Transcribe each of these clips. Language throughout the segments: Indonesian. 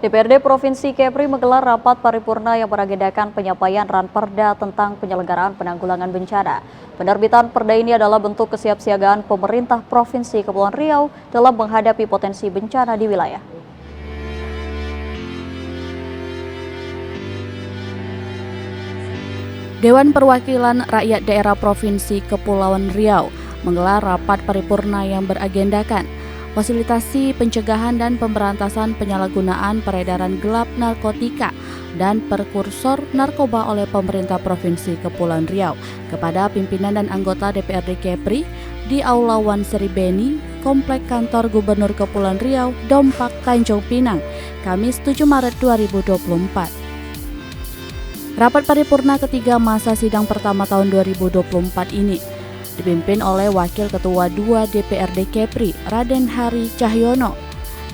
DPRD Provinsi Kepri menggelar rapat paripurna yang beragendakan penyampaian Ranperda tentang penyelenggaraan penanggulangan bencana. Penerbitan perda ini adalah bentuk kesiapsiagaan pemerintah Provinsi Kepulauan Riau dalam menghadapi potensi bencana di wilayah. Dewan Perwakilan Rakyat Daerah Provinsi Kepulauan Riau menggelar rapat paripurna yang beragendakan fasilitasi pencegahan dan pemberantasan penyalahgunaan peredaran gelap narkotika dan prekursor narkoba oleh pemerintah Provinsi Kepulauan Riau kepada pimpinan dan anggota DPRD Kepri di Aula Wan Sri Beni, Komplek Kantor Gubernur Kepulauan Riau, Dompak, Tanjung Pinang, Kamis 7 Maret 2024. Rapat paripurna ketiga masa sidang pertama tahun 2024 ini dipimpin oleh Wakil Ketua 2 DPRD Kepri, Raden Hari Cahyono,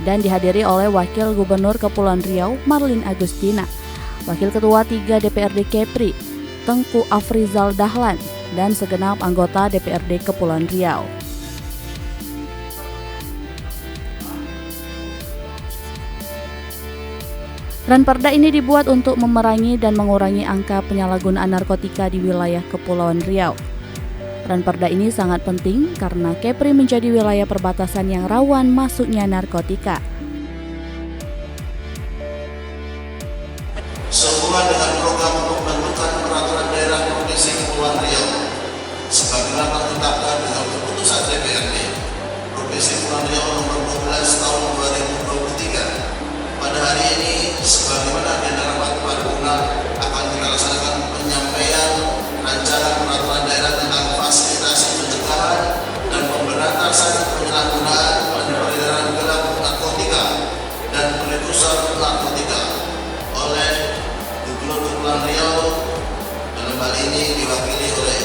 dan dihadiri oleh Wakil Gubernur Kepulauan Riau, Marlin Agustina, Wakil Ketua 3 DPRD Kepri, Tengku Afrizal Dahlan, dan segenap anggota DPRD Kepulauan Riau. Ranperda ini dibuat untuk memerangi dan mengurangi angka penyalahgunaan narkotika di wilayah Kepulauan Riau. Ranperda ini sangat penting karena Kepri menjadi wilayah perbatasan yang rawan masuknya narkotika. Sehubungan dengan program untuk pembentukan peraturan daerah Provinsi Kepulauan Riau, sebagaimana ditetapkan dengan keputusan DPRD Provinsi Kepulauan Riau nomor 12 tahun 2023, pada hari ini sebagaimana agenda rapat paripurna akan kita laksanakan penyampaian rancangan peraturan daerah tentang fasilitasi pencegahan dan pemberantasan penyalahgunaan dan peredaran gelap narkotika dan prekursor narkotika oleh Gubernur Kepulauan Riau, dalam hal ini diwakili oleh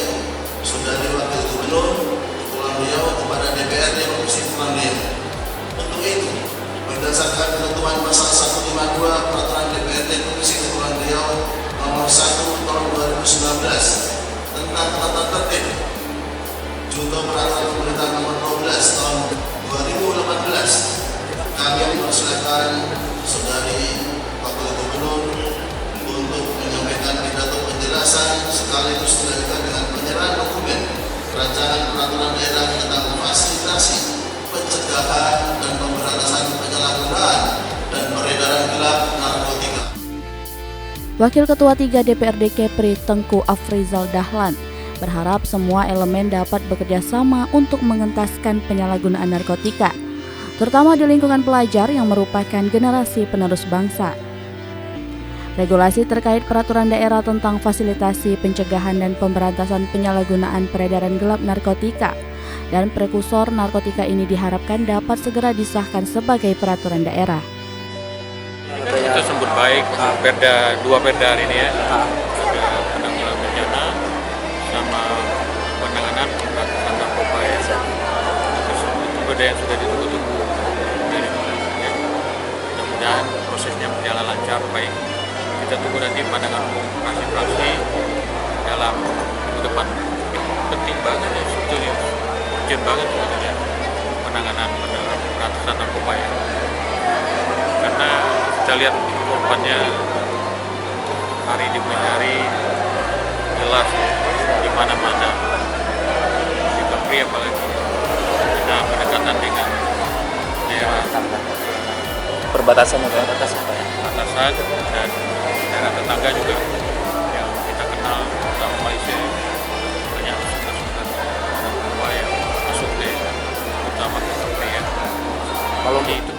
Saudari Wakil Gubernur Kepulauan Riau kepada DPRD Provinsi Kepulauan Riau. Untuk itu, berdasarkan ketentuan pasal 152 Peraturan DPRD Provinsi Kepulauan Riau nomor 1 tahun 2019 tentang tata tertib junto peraturan pemerintah nomor 12 tahun 2018, kami mempersilakan Saudari Wakil Gubernur untuk menyampaikan pidato penjelasan sekaligus dilanjutkan dengan penyerahan dokumen rancangan peraturan daerah tentang fasilitasi pencegahan dan pemberantasan penyalahgunaan dan peredaran gelap narkotika. Wakil Ketua 3 DPRD Kepri, Tengku Afrizal Dahlan, berharap semua elemen dapat bekerja sama untuk mengentaskan penyalahgunaan narkotika, terutama di lingkungan pelajar yang merupakan generasi penerus bangsa. Regulasi terkait peraturan daerah tentang fasilitasi pencegahan dan pemberantasan penyalahgunaan peredaran gelap narkotika dan prekursor narkotika ini diharapkan dapat segera disahkan sebagai peraturan daerah. Kita sambut baik dua perda hari ini ya, penanggulangan bencana sama penanganan pemberantasan narkoba ya. Itu perda yang sudah ditunggu-tunggu dari ya. Mudah-mudahan prosesnya berjalan lancar baik. Kita tunggu nanti pandangan umum fraksi-fraksi dalam minggu depan. Penting banget ya, sebetulnya urgent banget sebetulnya penanganan pemberantasan narkoba ya. Karena kita lihat korbannya hari demi hari jelas di mana-mana di Kepri apalagi ada pendekatan dengan daerah perbatasan dan daerah tetangga juga yang kita kenal sama Malaysia, banyak sungai-sungai narkoba yang masuk di utama ke Kepri ya. Kalau itu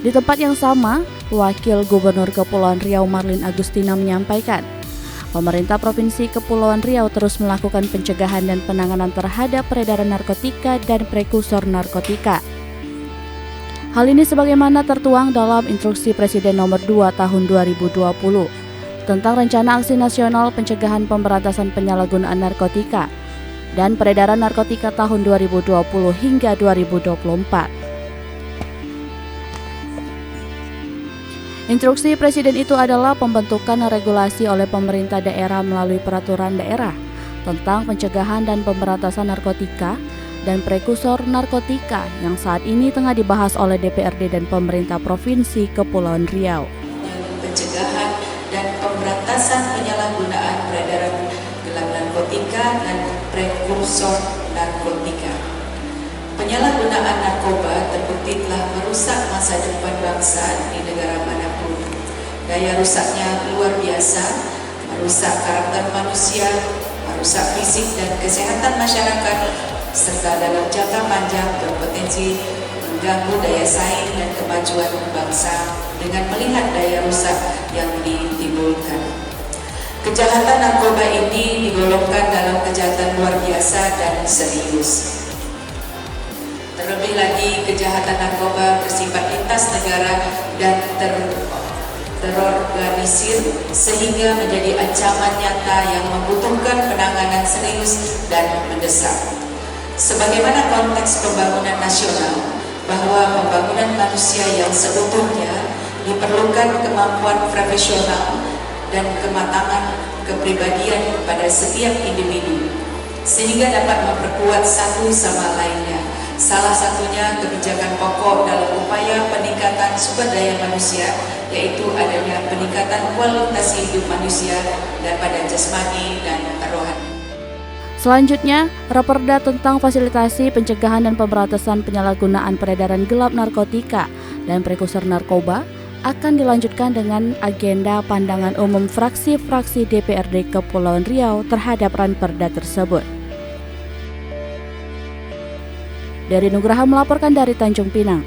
Di tempat yang sama, Wakil Gubernur Kepulauan Riau Marlin Agustina menyampaikan, pemerintah Provinsi Kepulauan Riau terus melakukan pencegahan dan penanganan terhadap peredaran narkotika dan prekursor narkotika. Hal ini sebagaimana tertuang dalam Instruksi Presiden Nomor 2 Tahun 2020 tentang Rencana Aksi Nasional Pencegahan Pemberantasan Penyalahgunaan Narkotika dan Peredaran Narkotika tahun 2020 hingga 2024. Instruksi Presiden itu adalah pembentukan regulasi oleh pemerintah daerah melalui peraturan daerah tentang pencegahan dan pemberantasan narkotika dan prekursor narkotika yang saat ini tengah dibahas oleh DPRD dan pemerintah Provinsi Kepulauan Riau. Pencegahan dan pemberantasan penyalahgunaan peredaran gelap narkotika dan prekursor narkotika. Penyalahgunaan narkoba terbukti telah merusak masa depan bangsa di negara manapun. Daya rusaknya luar biasa, merusak karakter manusia, merusak fisik dan kesehatan masyarakat, serta dalam jangka panjang berpotensi mengganggu daya saing dan kemajuan bangsa dengan melihat daya rusak yang ditimbulkan. Kejahatan narkoba ini digolongkan dalam kejahatan luar biasa dan serius. Terlebih lagi, kejahatan narkoba bersifat lintas negara dan terorganisir sehingga menjadi ancaman nyata yang membutuhkan penanganan serius dan mendesak. Sebagaimana konteks pembangunan nasional, bahwa pembangunan manusia yang seutuhnya diperlukan kemampuan profesional dan kematangan kepribadian pada setiap individu, sehingga dapat memperkuat satu sama lainnya. Salah satunya kebijakan pokok dalam upaya peningkatan sumber daya manusia, yaitu adanya peningkatan kualitas hidup manusia daripada jasmani dan rohani. Selanjutnya, Raperda tentang fasilitasi pencegahan dan pemberantasan penyalahgunaan peredaran gelap narkotika dan prekursor narkoba akan dilanjutkan dengan agenda pandangan umum fraksi-fraksi DPRD Kepulauan Riau terhadap Ranperda tersebut. Dari Nugraha melaporkan dari Tanjung Pinang.